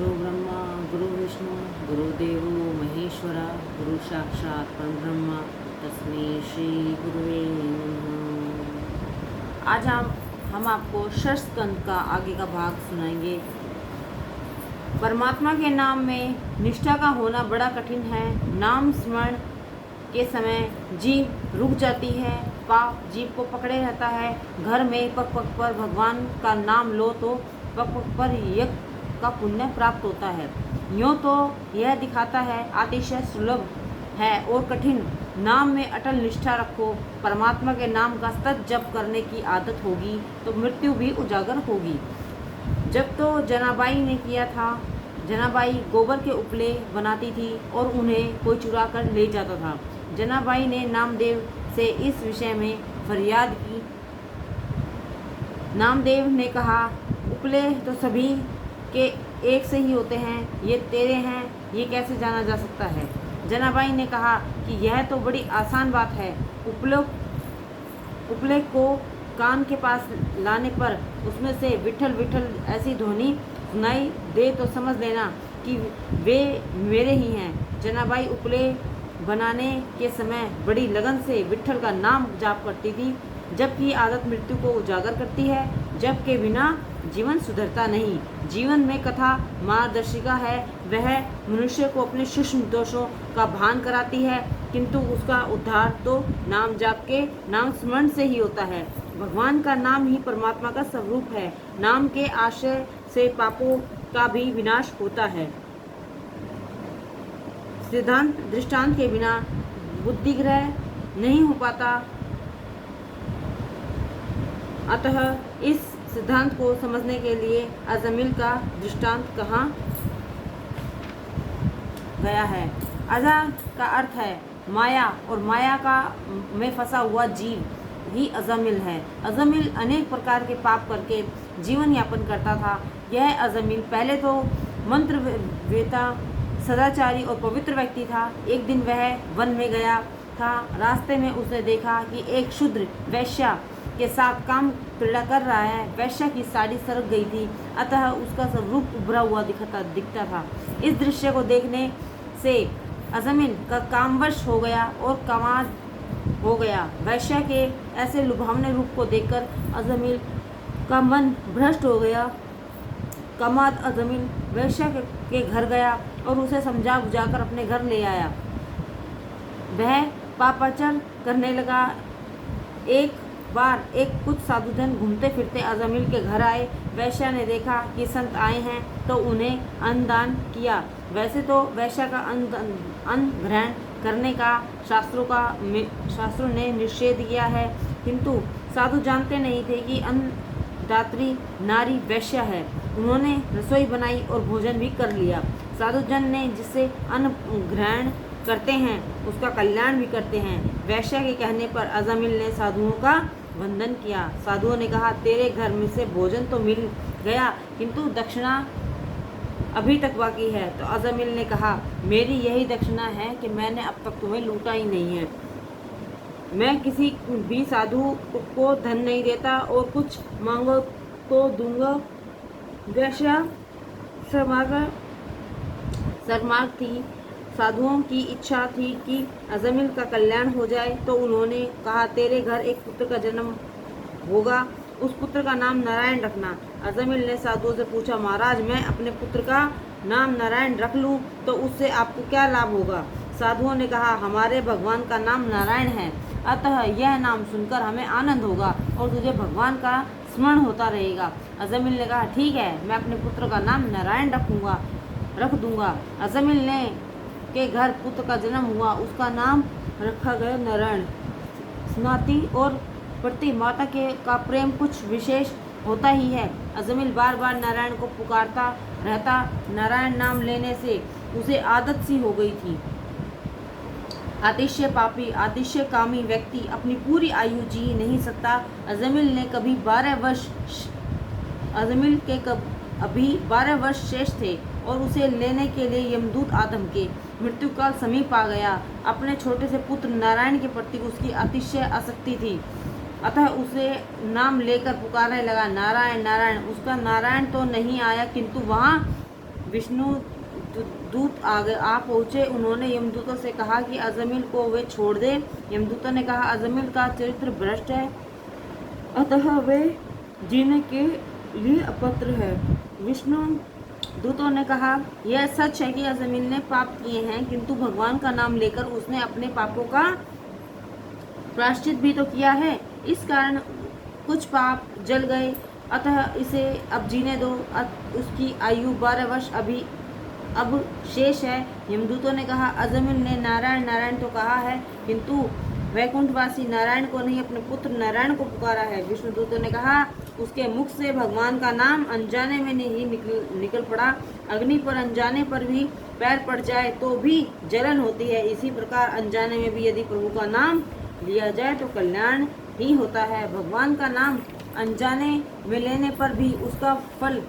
गुरु ब्रह्मा गुरु विष्णु गुरुदेवो महेश्वरा गुरु साक्षात परब्रह्म तस्मै श्री गुरुवे नमः। आज हम आपको षष्ठ स्कंद का आगे का भाग सुनाएंगे। परमात्मा के नाम में निष्ठा का होना बड़ा कठिन है। नाम स्मरण के समय जीभ रुक जाती है, पाप जीभ को पकड़े रहता है। घर में पग पग पर भगवान का नाम लो तो पग पग पर यज्ञ का पुण्य प्राप्त होता है। यूँ तो यह दिखाता है अतिशय सुलभ है और कठिन। नाम में अटल निष्ठा रखो। परमात्मा के नाम का सतत जप करने की आदत होगी तो मृत्यु भी उजागर होगी। जब तो जनाबाई ने किया था। जनाबाई गोबर के उपले बनाती थी और उन्हें कोई चुरा कर ले जाता था। जनाबाई ने नामदेव से इस विषय में फरियाद की। नामदेव ने कहा, उपले तो सभी के एक से ही होते हैं, ये तेरे हैं, ये कैसे जाना जा सकता है। जनाबाई ने कहा कि यह तो बड़ी आसान बात है। उपले को कान के पास लाने पर उसमें से विठल विठल ऐसी ध्वनि सुनाई दे तो समझ लेना कि वे मेरे ही हैं। जनाबाई उपले बनाने के समय बड़ी लगन से विठल का नाम जाप करती थी, जबकि आदत मृत्यु को उजागर करती है, जबकि बिना जीवन सुधरता नहीं। जीवन में कथा मार्गदर्शिका है। वह मनुष्य को अपने सूक्ष्म दोषों का भान कराती है, किंतु उसका उद्धार तो नाम जाप के नाम स्मरण से ही होता है। भगवान का नाम ही परमात्मा का स्वरूप है। नाम के आश्रय से पापों का भी विनाश होता है। सिद्धांत दृष्टांत के बिना बुद्धिग्रह नहीं हो पाता। अतः इस सिद्धांत को समझने के लिए अजमिल का दृष्टांत कहा गया है। अजा का अर्थ है माया और माया का में फंसा हुआ जीव ही अजमिल है। अजमिल अनेक प्रकार के पाप करके जीवन यापन करता था। यह अजमिल पहले तो मंत्र वेता, सदाचारी और पवित्र व्यक्ति था। एक दिन वह वन में गया था। रास्ते में उसने देखा कि एक शूद्र वैश्या के साथ काम क्रीड़ा कर रहा है। वैश्या की साड़ी सरक गई थी, अतः उसका स्वरूप उभरा हुआ दिखता था। इस दृश्य को देखने से अजमिल का कामवश हो गया और कामाद हो गया। वैश्या के ऐसे लुभावने रूप को देखकर अजमिल का मन भ्रष्ट हो गया। कामाद अजमिल वैश्या के घर गया और उसे समझा बुझाकर अपने घर ले आया। वह पापाचार करने लगा। एक बार एक कुछ साधुजन घूमते फिरते अजमिल के घर आए। वैश्या ने देखा कि संत आए हैं तो उन्हें अन्नदान किया। वैसे तो वैश्या का अन्न ग्रहण करने का शास्त्रों ने निषेध किया है, किंतु साधु जानते नहीं थे कि अन्नदात्री नारी वैश्या है। उन्होंने रसोई बनाई और भोजन भी कर लिया। साधुजन ने जिससे अन्न ग्रहण करते हैं उसका कल्याण भी करते हैं। वैश्या के कहने पर अजमिल ने साधुओं का वंदन किया। साधुओं ने कहा, तेरे घर में से भोजन तो मिल गया, किंतु दक्षिणा अभी तक बाकी है। तो अजमिल ने कहा, मेरी यही दक्षिणा है कि मैंने अब तक तुम्हें लूटा ही नहीं है। मैं किसी भी साधु को धन नहीं देता और कुछ मांगो तो दूंगा। वैश्या शर्माग थी। साधुओं की इच्छा थी कि अजमिल का कल्याण हो जाए, तो उन्होंने कहा, तेरे घर एक पुत्र का जन्म होगा, उस पुत्र का नाम नारायण रखना। अजमिल ने साधुओं से पूछा, महाराज मैं अपने पुत्र का नाम नारायण रख लूं तो उससे आपको क्या लाभ होगा। साधुओं ने कहा, हमारे भगवान का नाम नारायण है, अतः यह नाम सुनकर हमें आनंद होगा और तुझे भगवान का स्मरण होता रहेगा। अजमिल ने कहा, ठीक है, मैं अपने पुत्र का नाम नारायण रख दूंगा। अजमिल ने के घर पुत्र का जन्म हुआ, उसका नाम रखा गया नारायण। स्नाति और प्रति माता का प्रेम कुछ विशेष होता ही है। अजमिल बार बार नारायण को पुकारता रहता। नारायण नाम लेने से उसे आदत सी हो गई थी। अतिशय पापी, अतिशय कामी व्यक्ति अपनी पूरी आयु जी नहीं सकता। अजमिल के अभी 12 वर्ष शेष थे और उसे लेने के लिए यमदूत आदम के मृत्यु काल समीप आ गया। अपने छोटे से पुत्र नारायण के प्रति उसकी अतिशय आसक्ति थी, अतः उसे नाम लेकर पुकारने लगा, नारायण नारायण। उसका नारायण तो नहीं आया, किंतु वहाँ विष्णु दूत आ पहुँचे। उन्होंने यमदूतों से कहा कि अज़मिल को वे छोड़ दे। यमदूतों ने कहा, अज़मिल का चरित्र भ्रष्ट है, अतः वे जीने के लिए अपात्र है। विष्णु दूतों ने कहा, यह सच है कि अज़मिल ने पाप किए हैं, किंतु भगवान का नाम लेकर उसने अपने पापों का प्रायश्चित भी तो किया है। इस कारण कुछ पाप जल गए, अतः इसे अब जीने दो। उसकी आयु 12 वर्ष अब शेष है। यमदूतों ने कहा, अज़मिल ने नारायण नारायण तो कहा है, किंतु वैकुंठवासी नारायण को नहीं, अपने पुत्र नारायण को पुकारा है। विष्णुदूतों ने कहा, उसके मुख से भगवान का नाम अनजाने में नहीं निकल पड़ा। अग्नि पर अनजाने पर भी पैर पड़ जाए तो भी जलन होती है, इसी प्रकार अनजाने में भी यदि प्रभु का नाम लिया जाए तो कल्याण ही होता है। भगवान का नाम अनजाने में लेने पर भी उसका फल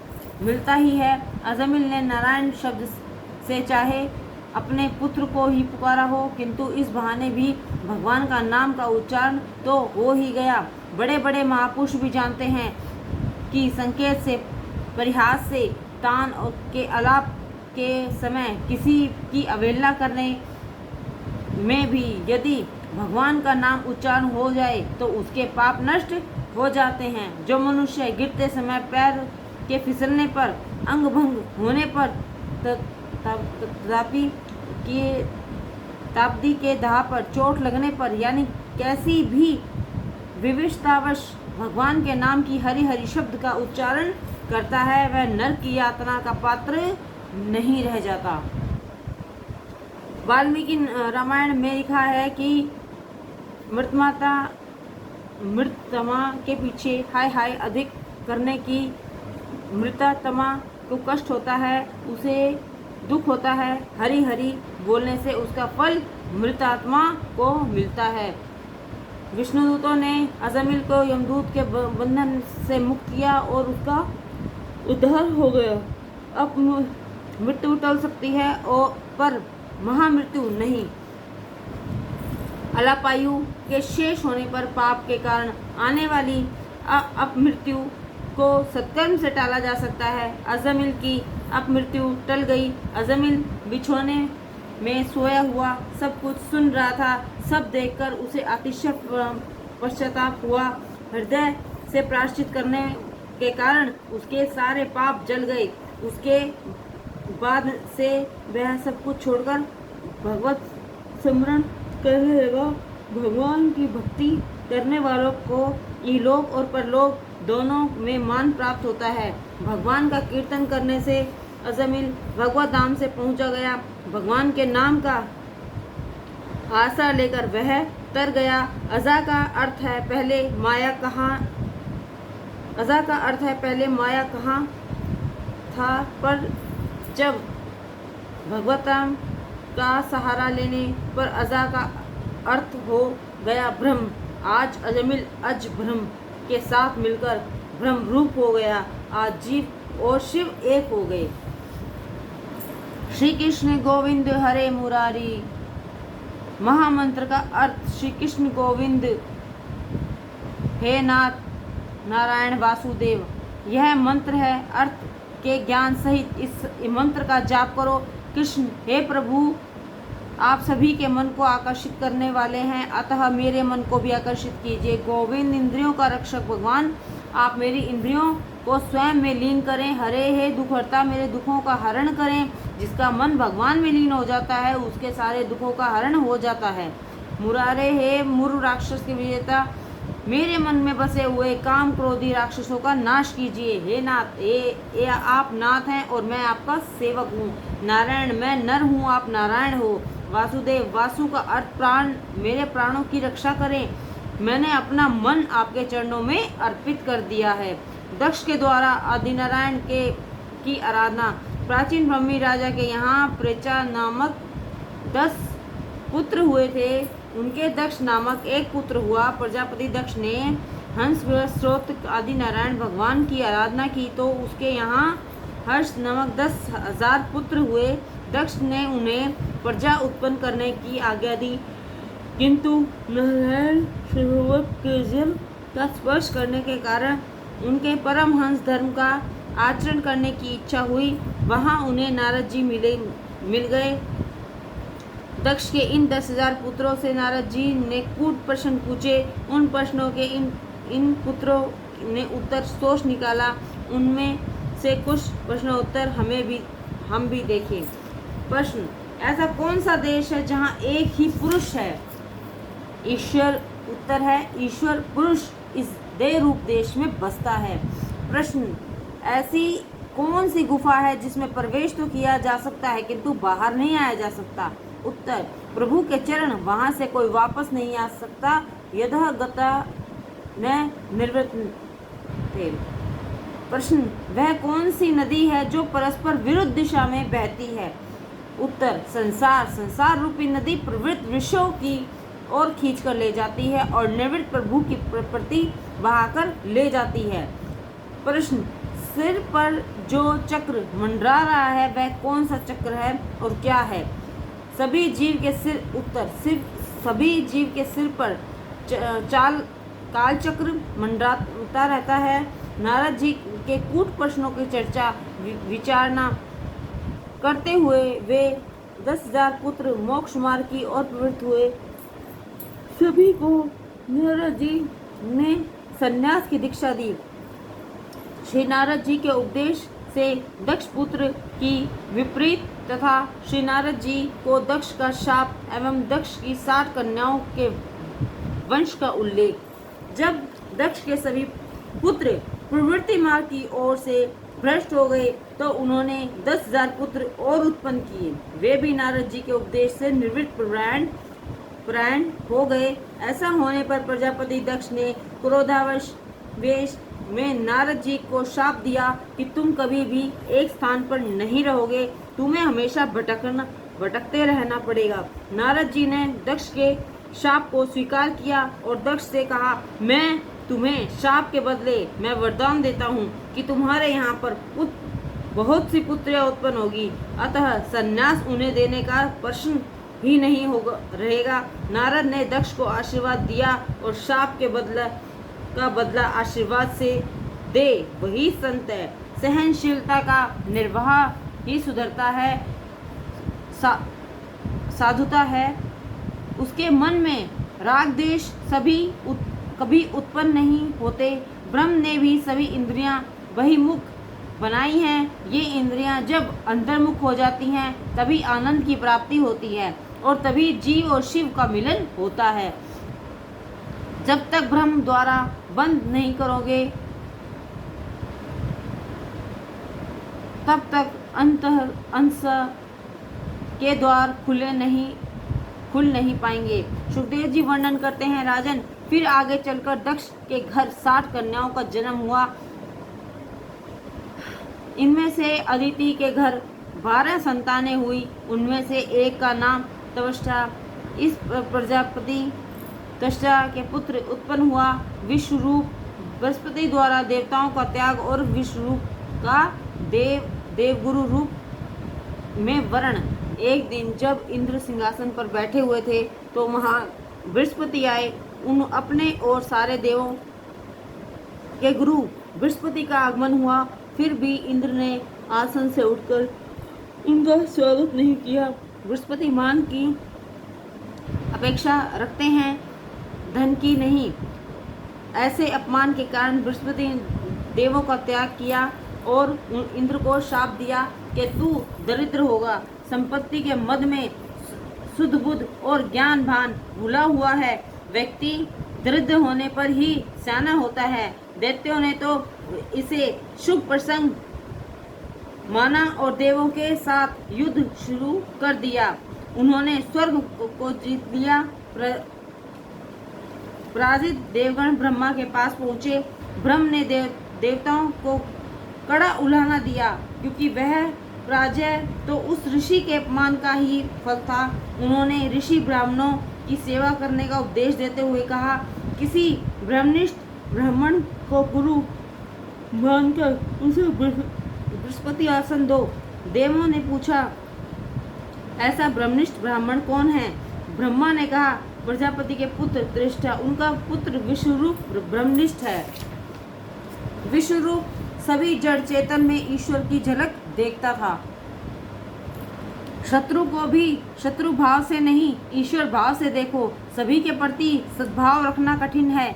मिलता ही है। अज़मिल ने नारायण शब्द से चाहे अपने पुत्र को ही पुकारा हो, किंतु इस बहाने भी भगवान का नाम का उच्चारण तो हो ही गया। बड़े बड़े महापुरुष भी जानते हैं कि संकेत से, परिहास से, तान के आलाप के समय किसी की अवहेलना करने में भी यदि भगवान का नाम उच्चारण हो जाए तो उसके पाप नष्ट हो जाते हैं। जो मनुष्य गिरते समय पैर के फिसलने पर, अंग भंग होने पर, ताप्ती के दाह पर, चोट लगने पर, यानी कैसी भी विविधतावश भगवान के नाम की हरि हरि शब्द का उच्चारण करता है, वह नरक की यातना का पात्र नहीं रह जाता। वाल्मीकि रामायण में लिखा है कि मृतमा के पीछे हाय हाय अधिक करने की मृततमा को कष्ट होता है, उसे दुख होता है। हरि हरि बोलने से उसका फल मृतात्मा को मिलता है। विष्णुदूतों ने अज़मिल को यमदूत के बंधन से मुक्त किया और उसका उद्धार हो गया। अब मृत्यु टल सकती है और पर महामृत्यु नहीं। अलापायु के शेष होने पर पाप के कारण आने वाली अपमृत्यु को सत्कर्म से टाला जा सकता है। अज़मिल की अपमृत्यु टल गई। अज़मिल बिछोने में सोया हुआ सब कुछ सुन रहा था। सब देखकर उसे अतिशय पश्चाताप हुआ। हृदय से प्रायश्चित करने के कारण उसके सारे पाप जल गए। उसके बाद से वह सब कुछ छोड़कर भगवत स्मरण करने लगा। भगवान की भक्ति करने वालों को इहलोक और परलोक दोनों में मान प्राप्त होता है। भगवान का कीर्तन करने से अज़मिल भगवत धाम से पहुंचा गया। भगवान के नाम का आसरा लेकर वह तर गया। अज़ा का अर्थ है पहले माया कहाँ था, पर जब भगवताम का सहारा लेने पर अज़ा का अर्थ हो गया ब्रह्म। आज अज़मिल अज ब्रह्म के साथ मिलकर ब्रह्म रूप हो गया। आज जीव और शिव एक हो गए। श्री कृष्ण गोविंद हरे मुरारी। महामंत्र का अर्थ श्री कृष्ण गोविंद हे नाथ नारायण वासुदेव, यह मंत्र है। अर्थ के ज्ञान सहित इस मंत्र का जाप करो। कृष्ण हे प्रभु, आप सभी के मन को आकर्षित करने वाले हैं, अतः मेरे मन को भी आकर्षित कीजिए। गोविंद इंद्रियों का रक्षक भगवान, आप मेरी इंद्रियों को स्वयं में लीन करें। हरे हे दुखहर्ता, मेरे दुखों का हरण करें। जिसका मन भगवान में लीन हो जाता है उसके सारे दुखों का हरण हो जाता है। मुरारे हे मुरु राक्षस के विजेता, मेरे मन में बसे हुए काम क्रोधी राक्षसों का नाश कीजिए। हे नाथ, ये आप नाथ हैं और मैं आपका सेवक हूँ। नारायण, मैं नर हूँ, आप नारायण हो। वासुदेव, वासु का अर्थ प्राण, मेरे प्राणों की रक्षा करें। मैंने अपना मन आपके चरणों में अर्पित कर दिया है। दक्ष के द्वारा आदिनारायण की आराधना। प्राचीन ब्रह्मी राजा के यहाँ प्रेचा नामक 10 पुत्र हुए थे। उनके दक्ष नामक एक पुत्र हुआ। प्रजापति दक्ष ने हंस स्रोत आदि नारायण भगवान की आराधना की तो उसके यहाँ हर्ष नामक 10,000 पुत्र हुए। दक्ष ने उन्हें प्रजा उत्पन्न करने की आज्ञा दी, किंतु नारायण श्री भगवत के जल का स्पर्श करने के कारण उनके परमहंस धर्म का आचरण करने की इच्छा हुई। वहाँ उन्हें नारद जी मिल गए। दक्ष के इन 10,000 पुत्रों से नारद जी ने कूट प्रश्न पूछे। उन प्रश्नों के इन पुत्रों ने उत्तर सोच निकाला। उनमें से कुछ प्रश्नोत्तर हम भी देखें। प्रश्न: ऐसा कौन सा देश है जहाँ एक ही पुरुष है? ईश्वर। उत्तर है ईश्वर पुरुष इस देह रूप देश में बसता है। प्रश्न: ऐसी कौन सी गुफा है जिसमें प्रवेश तो किया जा सकता है किंतु बाहर नहीं आया जा सकता? उत्तर: प्रभु के चरण, वहां से कोई वापस नहीं आ सकता। यतः गता न निवृत्ते। प्रश्न: वह कौन सी नदी है जो परस्पर विरुद्ध दिशा में बहती है? उत्तर: संसार। संसार रूपी नदी प्रवृत्त विषयों की ओर खींचकर ले जाती है और निवृत्त प्रभु की प्रति बहाकर ले जाती है। प्रश्न: सिर पर जो चक्र मंडरा रहा है वह कौन सा चक्र है और क्या है? सभी जीव के सिर। उत्तर: सभी जीव के सिर पर काल चक्र मंडराता रहता है। नारद जी के कूट प्रश्नों की चर्चा विचारणा करते हुए वे 10,000 पुत्र मोक्ष मार्ग की ओर प्रवृत्त हुए। सभी को नारद जी ने संन्यास की दीक्षा दी। श्री नारद जी के उपदेश से दक्ष पुत्र की विपरीत तथा श्री नारद जी को दक्ष का शाप एवं दक्ष की 60 कन्याओं के वंश का उल्लेख। जब दक्ष के सभी पुत्र प्रवृत्ति मार्ग की ओर से भ्रष्ट हो गए तो उन्होंने 10,000 पुत्र और उत्पन्न किए। वे भी नारद जी के उपदेश से निवृत्त परायण हो गए। ऐसा होने पर प्रजापति दक्ष ने क्रोधावश वेश में नारद जी को शाप दिया कि तुम कभी भी एक स्थान पर नहीं रहोगे, तुम्हें हमेशा भटकते रहना पड़ेगा। नारद जी ने दक्ष के शाप को स्वीकार किया और दक्ष से कहा, मैं तुम्हें शाप के बदले मैं वरदान देता हूँ कि तुम्हारे यहाँ पर बहुत सी पुत्रियाँ उत्पन्न होगी, अतः संन्यास उन्हें देने का प्रश्न ही नहीं रहेगा। नारद ने दक्ष को आशीर्वाद दिया और शाप के बदला आशीर्वाद से दे। वही संत है। सहनशीलता का निर्वाह ही सुधरता है, साधुता है। उसके मन में राग द्वेष कभी उत्पन्न नहीं होते। ब्रह्म ने भी सभी इंद्रियां बहिर्मुख बनाई हैं। ये इंद्रियां जब अंतर्मुख हो जाती हैं तभी आनंद की प्राप्ति होती है और तभी जीव और शिव का मिलन होता है। जब तक ब्रह्म द्वारा बंद नहीं करोगे तब तक अंश के द्वार खुल नहीं पाएंगे। सुखदेव जी वर्णन करते हैं, राजन, फिर आगे चलकर दक्ष के घर 60 कन्याओं का जन्म हुआ। इनमें से अदिति के घर 12 संतानें हुई। उनमें से एक का नाम त्वष्टा। इस प्रजापति त्वष्टा के पुत्र उत्पन्न हुआ विश्वरूप। बृहस्पति द्वारा देवताओं का त्याग और विश्वरूप का देवगुरु रूप में वर्ण। एक दिन जब इंद्र सिंहासन पर बैठे हुए थे तो वहाँ बृहस्पति आए। उन अपने और सारे देवों के गुरु बृहस्पति का आगमन हुआ, फिर भी इंद्र ने आसन से उठकर उनका स्वागत नहीं किया। बृहस्पति मान की अपेक्षा रखते हैं, धन की नहीं। ऐसे अपमान के कारण बृहस्पति देवों का त्याग किया और इंद्र को शाप दिया कि तू दरिद्र होगा, संपत्ति के मद में शुद्ध बुद्ध और ज्ञान भान भूला हुआ है। व्यक्ति दरिद्र होने पर ही सियाना होता है। दैत्यों ने तो इसे शुभ प्रसंग माना और देवों के साथ युद्ध शुरू कर दिया। उन्होंने स्वर्ग को जीत लिया। पराजित देवगण ब्रह्मा के पास पहुँचे। ब्रह्म ने देवताओं को कड़ा उलाहना दिया क्योंकि वह पराजय तो उस ऋषि के अपमान का ही फल था। उन्होंने ऋषि ब्राह्मणों की सेवा करने का उपदेश देते हुए कहा, किसी ब्रह्मनिष्ठ ब्राह्मण को गुरु मानकर उसे बृहस्पति आसन दो। देवों ने पूछा, ऐसा ब्रह्मनिष्ठ ब्राह्मण कौन है? ब्रह्मा ने कहा, प्रजापति के पुत्र त्वष्टा। उनका पुत्र विश्वरूप ब्रह्मनिष्ठ है। विश्वरूप सभी जड़ चेतन में ईश्वर की झलक देखता था। शत्रु को भी शत्रु भाव से नहीं, ईश्वर भाव से देखो। सभी के प्रति सद्भाव रखना कठिन है।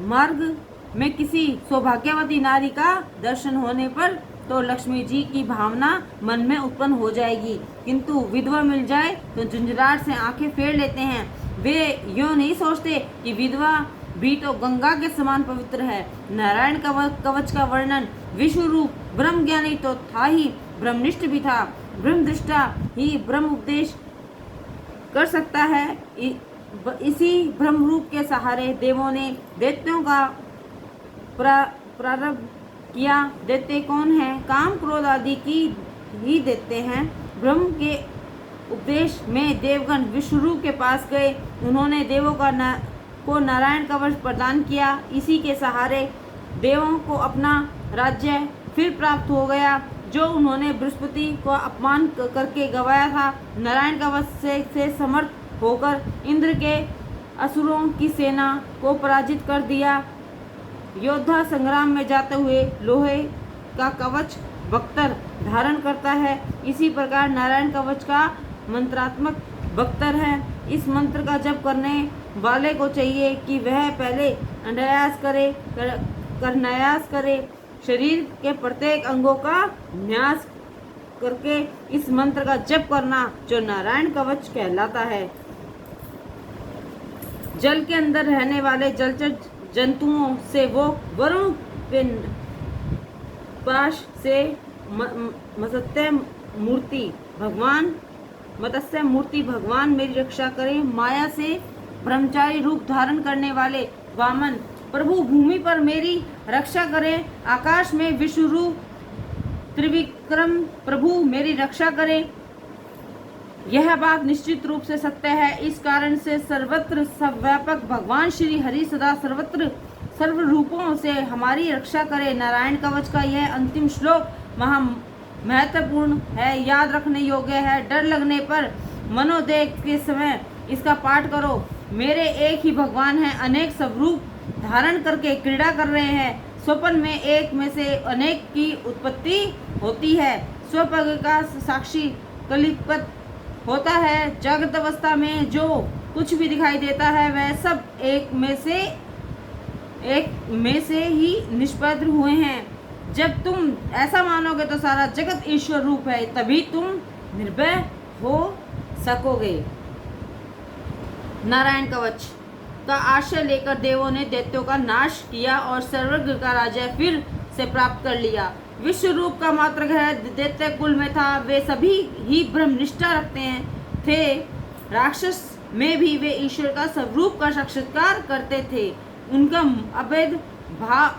मार्ग में किसी सौभाग्यवती नारी का दर्शन होने पर तो लक्ष्मी जी की भावना मन में उत्पन्न हो जाएगी, किंतु विधवा मिल जाए तो झुंझलाहट से आंखें फेर लेते हैं। वे यूँ नहीं सोचते कि विधवा भी तो गंगा के समान पवित्र है। नारायण कवच का वर्णन विश्व रूप ब्रह्म ज्ञानी तो था ही, ब्रह्मनिष्ठ भी था। ब्रह्म दृष्टा ही ब्रह्म उपदेश कर सकता है। इसी ब्रह्म रूप के सहारे देवों ने दैत्यों का प्रारंभ किया। दैत्य कौन है? काम क्रोध आदि की ही देते हैं। ब्रह्म के उपदेश में देवगण विष्णु के पास गए। उन्होंने देवों को नारायण कवच प्रदान किया। इसी के सहारे देवों को अपना राज्य फिर प्राप्त हो गया, जो उन्होंने बृहस्पति को अपमान करके गवाया था। नारायण कवच से समर्थ होकर इंद्र के असुरों की सेना को पराजित कर दिया। योद्धा संग्राम में जाते हुए लोहे का कवच बख्तर धारण करता है। इसी प्रकार नारायण कवच का मंत्रात्मक बख्तर है। इस मंत्र का जप करने वाले को चाहिए कि वह पहले न्यास करे, शरीर के प्रत्येक अंगों का न्यास करके इस मंत्र का जप करना, जो नारायण कवच कहलाता है। जल के अंदर रहने वाले जलचर जंतुओं से वो वरुण पिंड पाश से मत्स्य मूर्ति भगवान मेरी रक्षा करें। माया से ब्रह्मचारी रूप धारण करने वाले वामन प्रभु भूमि पर मेरी रक्षा करें। आकाश में विश्व रूप त्रिविक्रम प्रभु मेरी रक्षा करें। यह बात निश्चित रूप से सत्य है। इस कारण से सर्वत्र सर्वव्यापक भगवान श्री हरि सदा सर्वत्र सर्व रूपों से हमारी रक्षा करे। नारायण कवच का यह अंतिम श्लोक महा महत्वपूर्ण है, याद रखने योग्य है। डर लगने पर मनोदेह के समय इसका पाठ करो। मेरे एक ही भगवान हैं, अनेक स्वरूप धारण करके क्रीड़ा कर रहे हैं। स्वप्न में एक में से अनेक की उत्पत्ति होती है। स्वपग का साक्षी कलिपत होता है। जागृत अवस्था में जो कुछ भी दिखाई देता है वह सब एक में से ही निष्पन्न हुए हैं। जब तुम ऐसा मानोगे तो सारा जगत ईश्वर रूप है, तभी तुम निर्भय हो सकोगे। नारायण कवच का आश्रय लेकर देवों ने दैत्यों का नाश किया और स्वर्ग का राज्य फिर से प्राप्त कर लिया। विश्व रूप का मात्र ग्रह दैत्य कुल में था। वे सभी ही ब्रह्मनिष्ठा रखते थे। राक्षस में भी वे ईश्वर का स्वरूप का साक्षात्कार करते थे। उनका अभेद भाव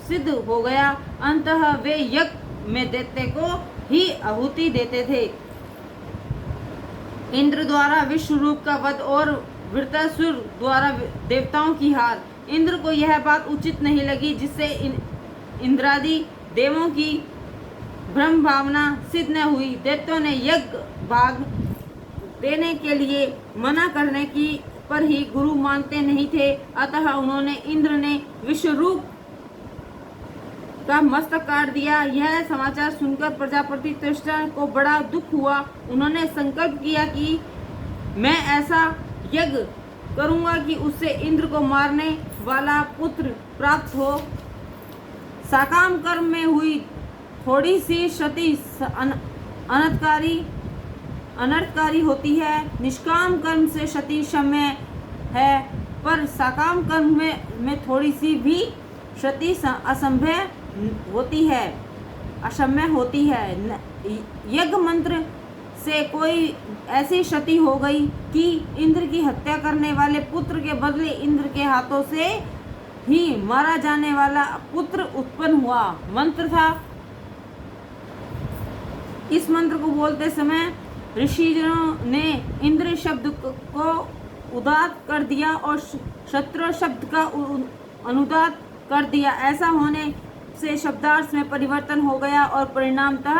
सिद्ध हो गया। अंततः वे यज्ञ में दैत्य को ही आहुति देते थे। इंद्र द्वारा विश्व रूप का वध और वृत्रासुर द्वारा देवताओं की हार। इंद्र को यह बात उचित नहीं लगी, जिससे इंद्रादि देवों की ब्रह्म भावना सिद्ध न हुई। दैत्यों ने यज्ञ भाग देने के लिए मना करने की पर ही गुरु मानते नहीं थे। अतः उन्होंने इंद्र ने विश्व रूप का मस्तक काट दिया। यह समाचार सुनकर प्रजापति त्वष्टा को बड़ा दुख हुआ। उन्होंने संकल्प किया कि मैं ऐसा यज्ञ करूंगा कि उससे इंद्र को मारने वाला पुत्र प्राप्त हो। साकाम कर्म में हुई थोड़ी सी क्षति अनर्थकारी होती है। निष्काम कर्म से क्षति क्षम्य है, पर साकाम कर्म में थोड़ी सी भी क्षति असंभव होती है, अक्षम्य होती है। यज्ञ मंत्र से कोई ऐसी क्षति हो गई कि इंद्र की हत्या करने वाले पुत्र के बदले इंद्र के हाथों से ही मारा जाने वाला पुत्र उत्पन्न हुआ। मंत्र था। इस मंत्र को बोलते समय ऋषिजनों ने इंद्र शब्द को उदात कर दिया और शत्रु शब्द का अनुदात कर दिया। ऐसा होने से शब्दार्थ में परिवर्तन हो गया और परिणामतः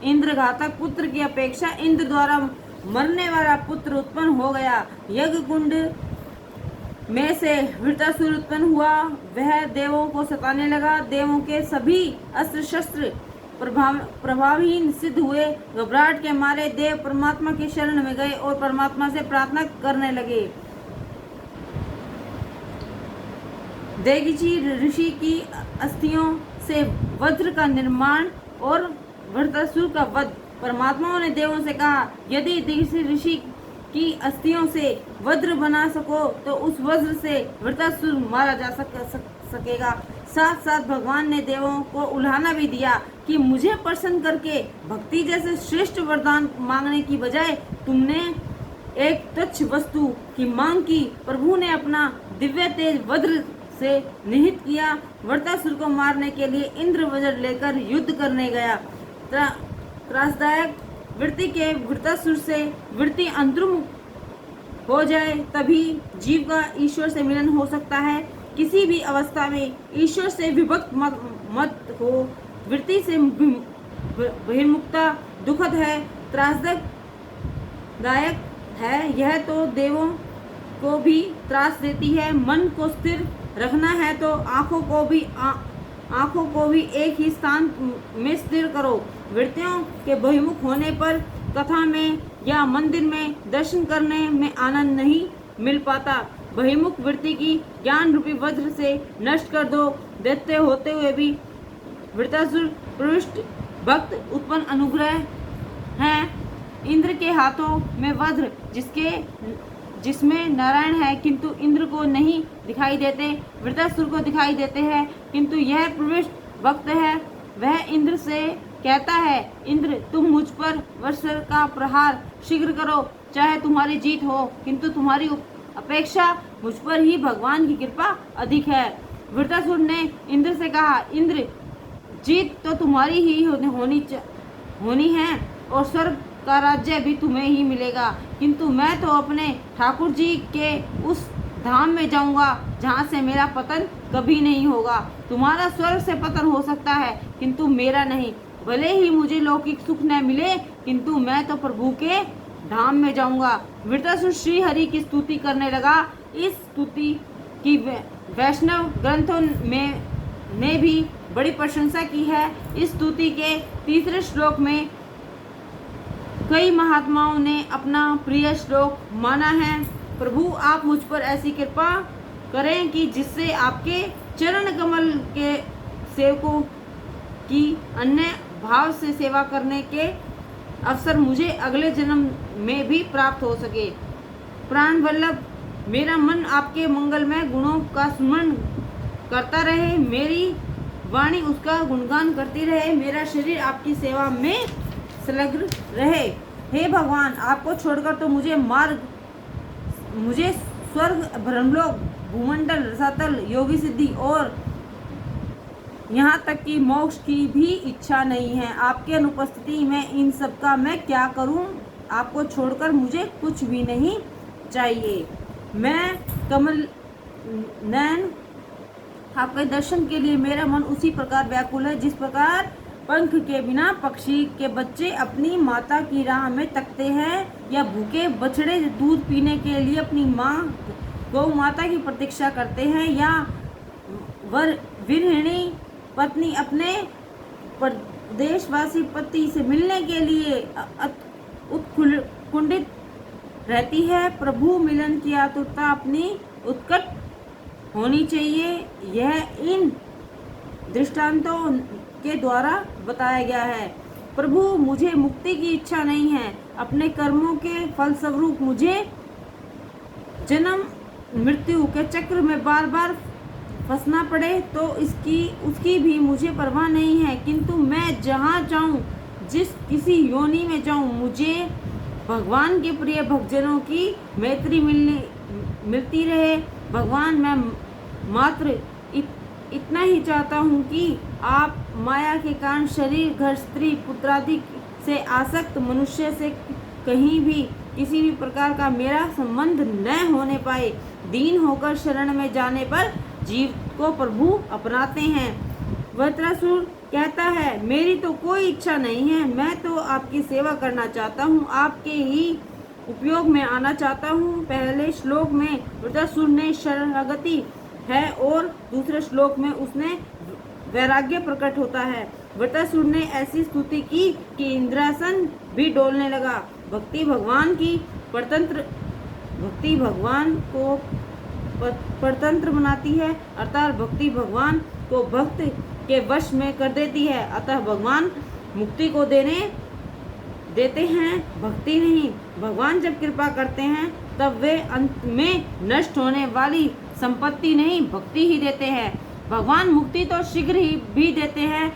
इंद्र घातक पुत्र की अपेक्षा इंद्र द्वारा मरने वाला पुत्र उत्पन्न हो गया। यज्ञ कुंड में से वृत्रासुर उत्पन्न हुआ। वह देवों को सताने लगा। देवों के सभी अस्त्र शस्त्र प्रभावहीन सिद्ध हुए। घबराहट के मारे देव परमात्मा की शरण में गए और परमात्मा से प्रार्थना करने लगे। दैगीची ऋषि की अस्थियों से वज्र का निर्माण और वृत्रासुर का वध। परमात्मा ने देवों से कहा, यदि दैगीची ऋषि की अस्थियों से वज्र बना सको तो उस वज्र से वृत्रासुर मारा जा सकेगा। साथ साथ भगवान ने देवों को उल्हाना भी दिया कि मुझे प्रसन्न करके भक्ति जैसे श्रेष्ठ वरदान मांगने की बजाय तुमने एक तुच्छ वस्तु की मांग की। प्रभु ने अपना दिव्य तेज वज्र से निहित किया। वृत्रासुर को मारने के लिए इंद्र वज्र लेकर युद्ध करने गया। त्रासदायक वृत्ति के वृत्रासुर से वृत्ति अंतर्मुख हो जाए तभी जीव का ईश्वर से मिलन हो सकता है। किसी भी अवस्था में ईश्वर से विभक्त मत हो। वृत्ति से बहिर्मुखता दुखद है, त्रासदायक है। यह तो देवों को भी त्रास देती है। मन को स्थिर रखना है तो आँखों को भी एक ही स्थान में स्थिर करो। वृत्तियों के बहिर्मुख होने पर कथा में या मंदिर में दर्शन करने में आनंद नहीं मिल पाता। बहिर्मुख वृत्ति की ज्ञान रूपी वज्र से नष्ट कर दो। दैत्य होते हुए भी वृत्रासुर पृष्ठ भक्त उत्पन्न अनुग्रह है। इंद्र के हाथों में वज्र जिसमें नारायण है किंतु इंद्र को नहीं दिखाई देते, वृत्रासुर को दिखाई देते हैं किंतु यह पृष्ठ भक्त है। वह इंद्र से कहता है, इंद्र तुम मुझ पर वज्र का प्रहार शीघ्र करो, चाहे तुम्हारी जीत हो किंतु तुम्हारी अपेक्षा मुझ पर ही भगवान की कृपा अधिक है। वृत्रासुर ने इंद्र से कहा, इंद्र जीत तो तुम्हारी ही होनी है और स्वर्ग का राज्य भी तुम्हें ही मिलेगा, किंतु मैं तो अपने ठाकुर जी के उस धाम में जाऊंगा जहाँ से मेरा पतन कभी नहीं होगा। तुम्हारा स्वर्ग से पतन हो सकता है किंतु मेरा नहीं। भले ही मुझे लौकिक सुख न मिले किंतु मैं तो प्रभु के धाम में जाऊंगा। वृत्रासुर श्री हरि की स्तुति करने लगा। इस स्तुति की वैष्णव ग्रंथों में ने भी बड़ी प्रशंसा की है। इस स्तुति के तीसरे श्लोक में कई महात्माओं ने अपना प्रिय श्लोक माना है। प्रभु आप मुझ पर ऐसी कृपा करें कि जिससे आपके चरण कमल के सेवकों की अन्य भाव से सेवा करने के अवसर मुझे अगले जन्म में भी प्राप्त हो सके। प्राण वल्लभ मेरा मन आपके मंगलमय गुणों का स्मरण करता रहे, मेरी वाणी उसका गुणगान करती रहे, मेरा शरीर आपकी सेवा में संलग्न रहे। हे भगवान आपको छोड़कर तो मुझे स्वर्ग, ब्रह्मलोक, भूमंडल, रसातल, योगी सिद्धि और यहाँ तक कि मोक्ष की भी इच्छा नहीं है। आपके अनुपस्थिति में इन सब का मैं क्या करूँ? आपको छोड़कर मुझे कुछ भी नहीं चाहिए। मैं कमल नयन आपके दर्शन के लिए मेरा मन उसी प्रकार व्याकुल है जिस प्रकार पंख के बिना पक्षी के बच्चे अपनी माता की राह में तकते हैं या भूखे बछड़े दूध पीने के लिए अपनी माँ गौ माता की प्रतीक्षा करते हैं या विरहिणी पत्नी अपने परदेशवासी पति से मिलने के लिए उत्कुंठित रहती है। प्रभु मिलन की आतुरता अपनी उत्कट होनी चाहिए। यह इन दृष्टांतों के द्वारा बताया गया है। प्रभु मुझे मुक्ति की इच्छा नहीं है। अपने कर्मों के फलस्वरूप मुझे जन्म मृत्यु के चक्र में बार बार फंसना पड़े तो उसकी भी मुझे परवाह नहीं है, किंतु मैं जहाँ जाऊँ, जिस किसी योनि में जाऊँ, मुझे भगवान के प्रिय भक्तजनों की मैत्री मिलती रहे। भगवान मैं मात्र इतना ही चाहता हूँ कि आप माया के कारण शरीर, घर, स्त्री, पुत्रादि से आसक्त मनुष्य से कहीं भी किसी भी प्रकार का मेरा संबंध न होने पाए। दीन होकर शरण में जाने पर जीव को प्रभु अपनाते हैं। वृत्रासुर कहता है, मेरी तो कोई इच्छा नहीं है, मैं तो आपकी सेवा करना चाहता हूँ। आपके ही उपयोग में आना चाहता हूँ। पहले श्लोक में वृत्रासुर ने शरणागति है और दूसरे श्लोक में उसने वैराग्य प्रकट होता है। वृत्रासुर ने ऐसी स्तुति की कि इंद्रासन भी डोलने लगा। भक्ति भगवान को परतंत्र बनाती है, अर्थात भक्ति भगवान को भक्त के वश में कर देती है। अतः भगवान मुक्ति को देते हैं, भक्ति नहीं। भगवान जब कृपा करते हैं तब वे अंत में नष्ट होने वाली संपत्ति नहीं, भक्ति ही देते हैं। भगवान मुक्ति तो शीघ्र ही भी देते हैं,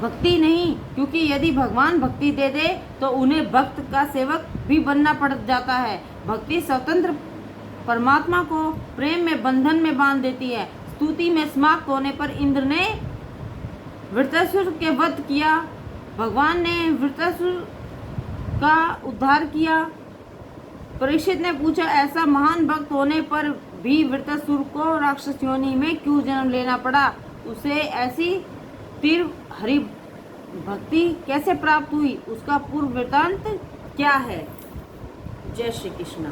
भक्ति नहीं, क्योंकि यदि भगवान भक्ति दे दे तो उन्हें भक्त का सेवक भी बनना पड़ जाता है। भक्ति स्वतंत्र परमात्मा को प्रेम में बंधन में बांध देती है। स्तुति में समाप्त होने पर इंद्र ने वृत्रासुर के वध किया। भगवान ने वृत्रासुर का उद्धार किया। परीक्षित ने पूछा, ऐसा महान भक्त होने पर भी वृत्रासुर को राक्षस योनि में क्यों जन्म लेना पड़ा? उसे ऐसी तीव्र हरि भक्ति कैसे प्राप्त हुई? उसका पूर्व वृत्तांत क्या है? जय श्री कृष्ण।